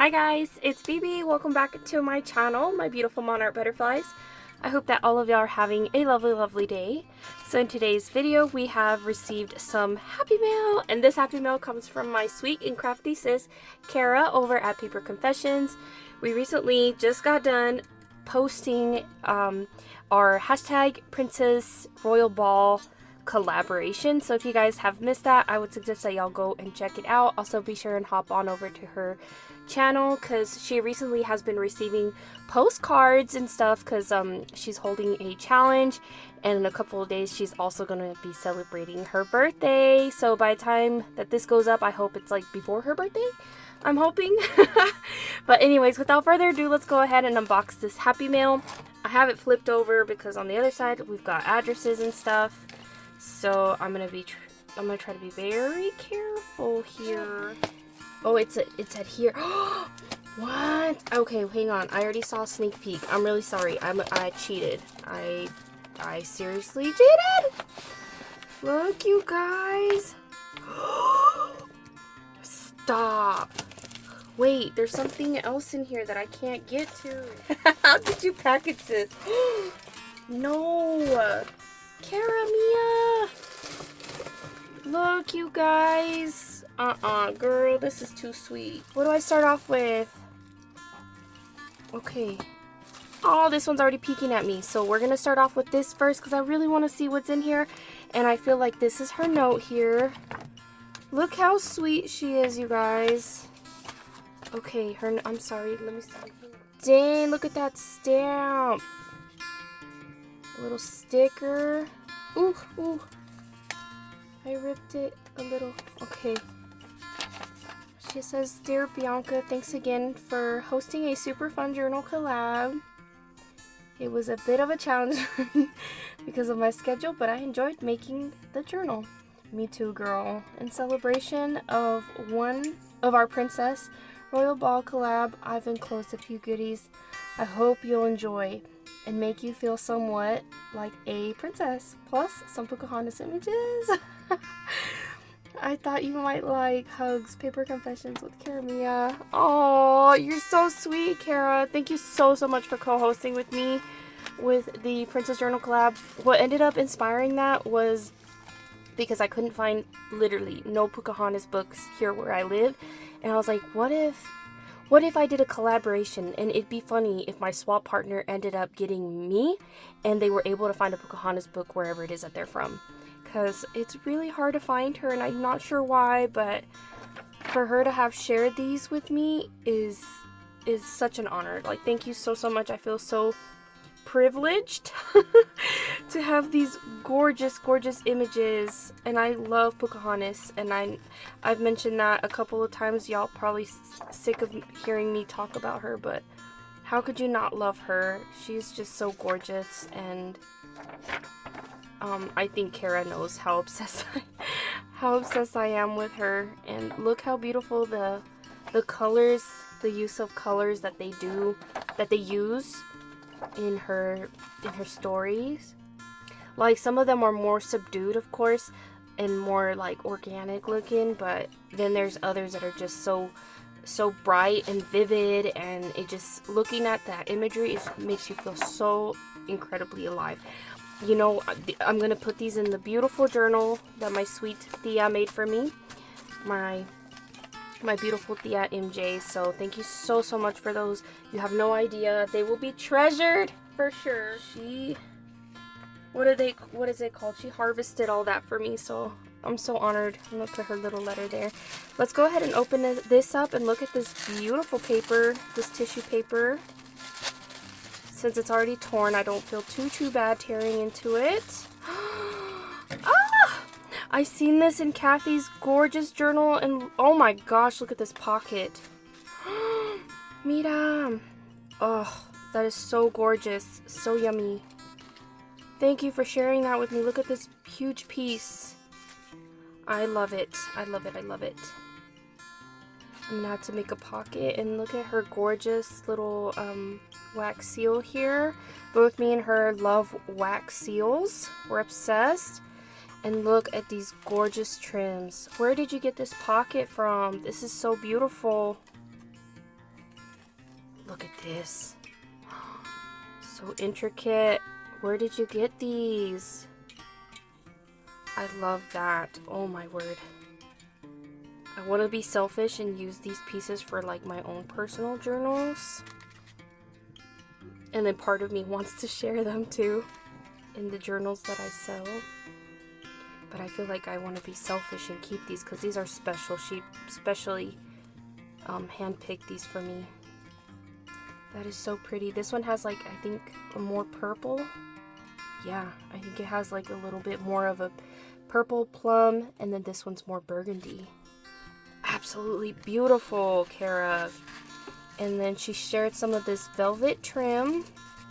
Hi guys, it's Phoebe. Welcome back to my channel, my beautiful monarch butterflies. I hope that all of y'all are having a lovely day. So in today's video, we have received some happy mail, and this happy mail comes from my sweet and crafty sis, Kara, over at Paper Confessions. We recently just got done posting our hashtag Princess Royal Ball collaboration. So if you guys have missed that, I would suggest that y'all go and check it out. Also be sure and hop on over to her channel because she recently has been receiving postcards and stuff because she's holding a challenge, and in a couple of days she's also going to be celebrating her birthday. So by the time that this goes up, I hope it's like before her birthday, I'm hoping. But anyways, without further ado, let's go ahead and unbox this happy mail. I have it flipped over because on the other side we've got addresses and stuff, so I'm gonna try to be very careful here. Oh, it's at here. What? Okay, hang on. I already saw a sneak peek. I'm really sorry. I cheated. I seriously cheated. Look, you guys. Stop. Wait, there's something else in here that I can't get to. How did you package this? No. Kara Mia. Look, you guys. Girl, this is too sweet. What do I start off with? Okay. Oh, this one's already peeking at me. So we're gonna start off with this first because I really want to see what's in here. And I feel like this is her note here. Look how sweet she is, you guys. Okay, I'm sorry, let me see. Dang, look at that stamp. A little sticker. Ooh, ooh. I ripped it a little. Okay. She says, "Dear Bianca, thanks again for hosting a super fun journal collab. It was a bit of a challenge for me because of my schedule, but I enjoyed making the journal." Me too, girl. In celebration of one of our Princess Royal Ball collab, I've enclosed a few goodies I hope you'll enjoy and make you feel somewhat like a princess, plus some Pocahontas images. I thought you might like. Hugs, Paper Confessions with Kara Mia. Oh, you're so sweet, Kara. Thank you so much for co-hosting with me with the Princess Journal collab. What ended up inspiring that was because I couldn't find literally no Pocahontas books here where I live, and I was like, what if I did a collaboration, and it'd be funny if my swap partner ended up getting me and they were able to find a Pocahontas book wherever it is that they're from. Because it's really hard to find her, and I'm not sure why, but for her to have shared these with me is such an honor. Like, thank you so much. I feel so privileged to have these gorgeous images, and I love Pocahontas, and I've mentioned that a couple of times. Y'all probably sick of hearing me talk about her, but how could you not love her? She's just so gorgeous, and I think Kara knows how obsessed I am with her. And look how beautiful the colors, the use of colors that they use in her stories. Like, some of them are more subdued, of course, and more like organic looking, but then there's others that are just so bright and vivid, and it just, looking at that imagery, it makes you feel so incredibly alive. You know, I'm gonna put these in the beautiful journal that my sweet Thea made for me, my beautiful Thea MJ. So thank you so much for those. You have no idea, they will be treasured for sure. What is it called? She harvested all that for me, so I'm so honored. I'm gonna put her little letter there. Let's go ahead and open this up and look at this beautiful paper, this tissue paper. Since it's already torn, I don't feel too bad tearing into it. Ah! I seen this in Kathy's gorgeous journal, and oh my gosh, look at this pocket. Mira. Oh, that is so gorgeous. So yummy. Thank you for sharing that with me. Look at this huge piece. I love it. I love it. I love it. I'm gonna have to make a pocket, and look at her gorgeous little wax seal here. Both me and her love wax seals. We're obsessed. And look at these gorgeous trims. Where did you get this pocket from? This is so beautiful. Look at this. So intricate. Where did you get these? I love that. Oh my word. I want to be selfish and use these pieces for like my own personal journals. And then part of me wants to share them too in the journals that I sell. But I feel like I want to be selfish and keep these because these are special. She specially handpicked these for me. That is so pretty. This one has like, I think, a more purple. Yeah, I think it has like a little bit more of a purple plum, and then this one's more burgundy. Absolutely beautiful, Kara. And then she shared some of this velvet trim,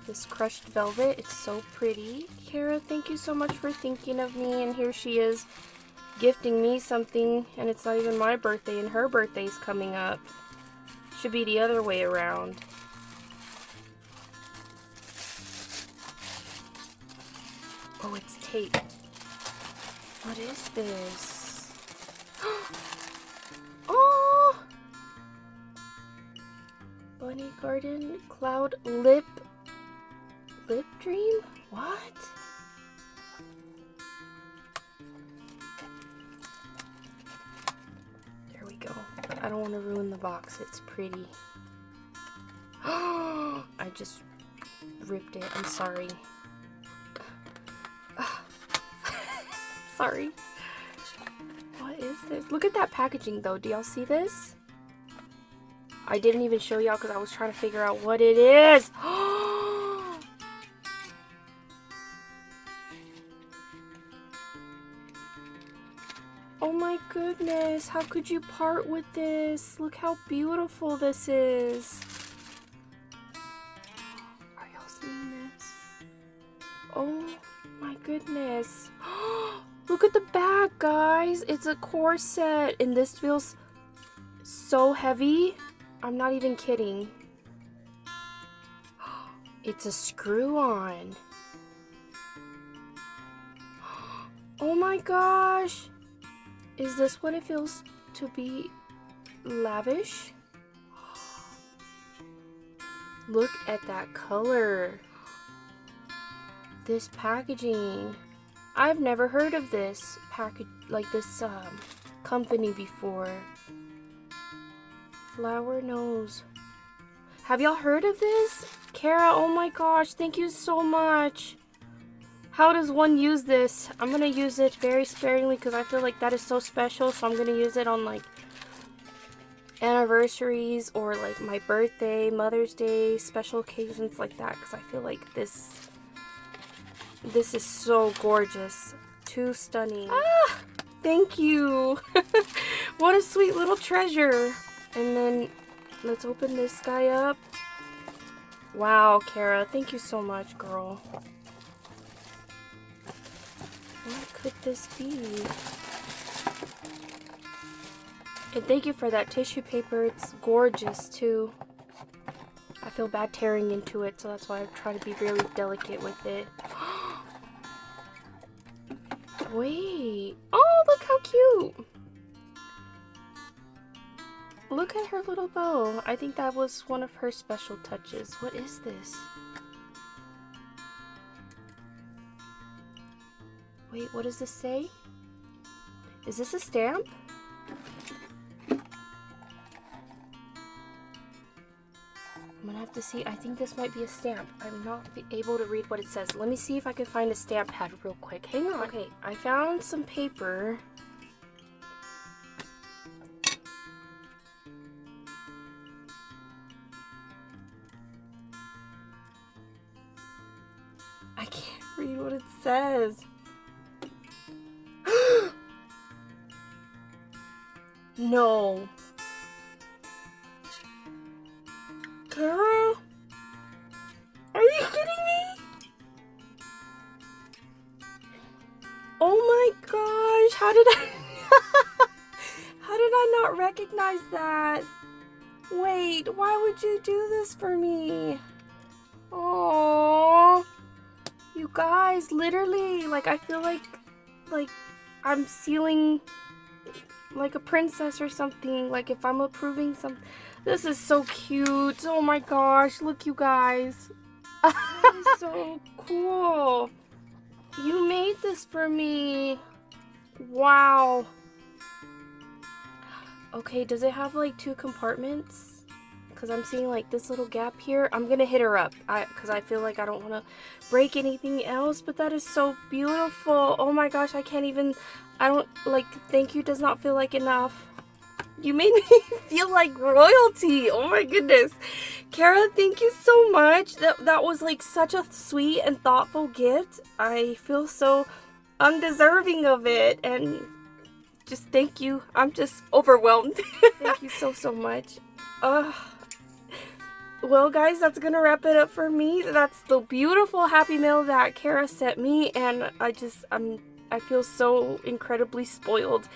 this crushed velvet. It's so pretty. Kara, thank you so much for thinking of me. And here she is gifting me something, and it's not even my birthday, and her birthday's coming up. Should be the other way around. Oh, it's tape. What is this? Oh! Bunny Garden Cloud Lip Dream? What? There we go. I don't want to ruin the box. It's pretty. I just ripped it. I'm sorry. Sorry. What is this? Look at that packaging though. Do y'all see this? I didn't even show y'all because I was trying to figure out what it is. Oh my goodness. How could you part with this? Look how beautiful this is. Are y'all seeing this? Oh my goodness. Look at the back, guys. It's a corset, and this feels so heavy. I'm not even kidding. It's a screw-on. Oh my gosh. Is this what it feels to be lavish? Look at that color. This packaging. I've never heard of this package, like this company before. Flower nose. Have y'all heard of this? Kara, oh my gosh, thank you so much. How does one use this? I'm gonna use it very sparingly because I feel like that is so special, so I'm gonna use it on like anniversaries or like my birthday, Mother's Day, special occasions like that, because I feel like this is so gorgeous. Too stunning. Ah, thank you. What a sweet little treasure. And then let's open this guy up. Wow, Kara, thank you so much, girl. What could this be? And thank you for that tissue paper. It's gorgeous too. I feel bad tearing into it, so that's why I try to be really delicate with it. Wait. Oh, look how cute. Look at her little bow. I think that was one of her special touches. What is this? Wait, what does this say? Is this a stamp? I'm gonna have to see. I think this might be a stamp. I'm not able to read what it says. Let me see if I can find a stamp pad real quick. Hang on. Okay, I found some paper. I can't read what it says. No. Kara? Are you kidding me? Oh my gosh, how did I not recognize that? Wait, why would you do this for me? Oh, you guys, literally, like I feel like I'm sealing like a princess or something, like if I'm approving something. This is so cute. Oh my gosh, look you guys. That is so cool. You made this for me. Wow. Okay, does it have like 2 compartments? Because I'm seeing like this little gap here. I'm gonna hit her up because I feel like I don't want to break anything else, but that is so beautiful. Oh my gosh, I can't even, I don't, like, thank you does not feel like enough. You made me feel like royalty. Oh my goodness. Kara, thank you so much. That was like such a sweet and thoughtful gift. I feel so undeserving of it, and just thank you. I'm just overwhelmed. Thank you so much. Well guys, that's gonna wrap it up for me. That's the beautiful Happy Mail that Kara sent me, and I feel so incredibly spoiled.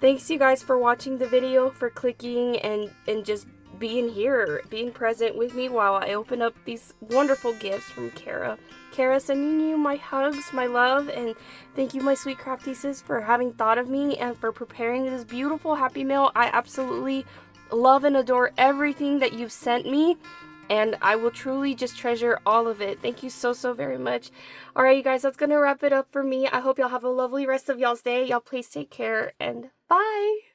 Thanks you guys for watching the video, for clicking and just being here, being present with me while I open up these wonderful gifts from Kara. Kara, sending you my hugs, my love, and thank you, my sweet crafty sis, for having thought of me and for preparing this beautiful Happy Mail. I absolutely love and adore everything that you've sent me, and I will truly just treasure all of it. Thank you so very much. Alright you guys, that's gonna wrap it up for me. I hope y'all have a lovely rest of y'all's day. Y'all please take care, and bye!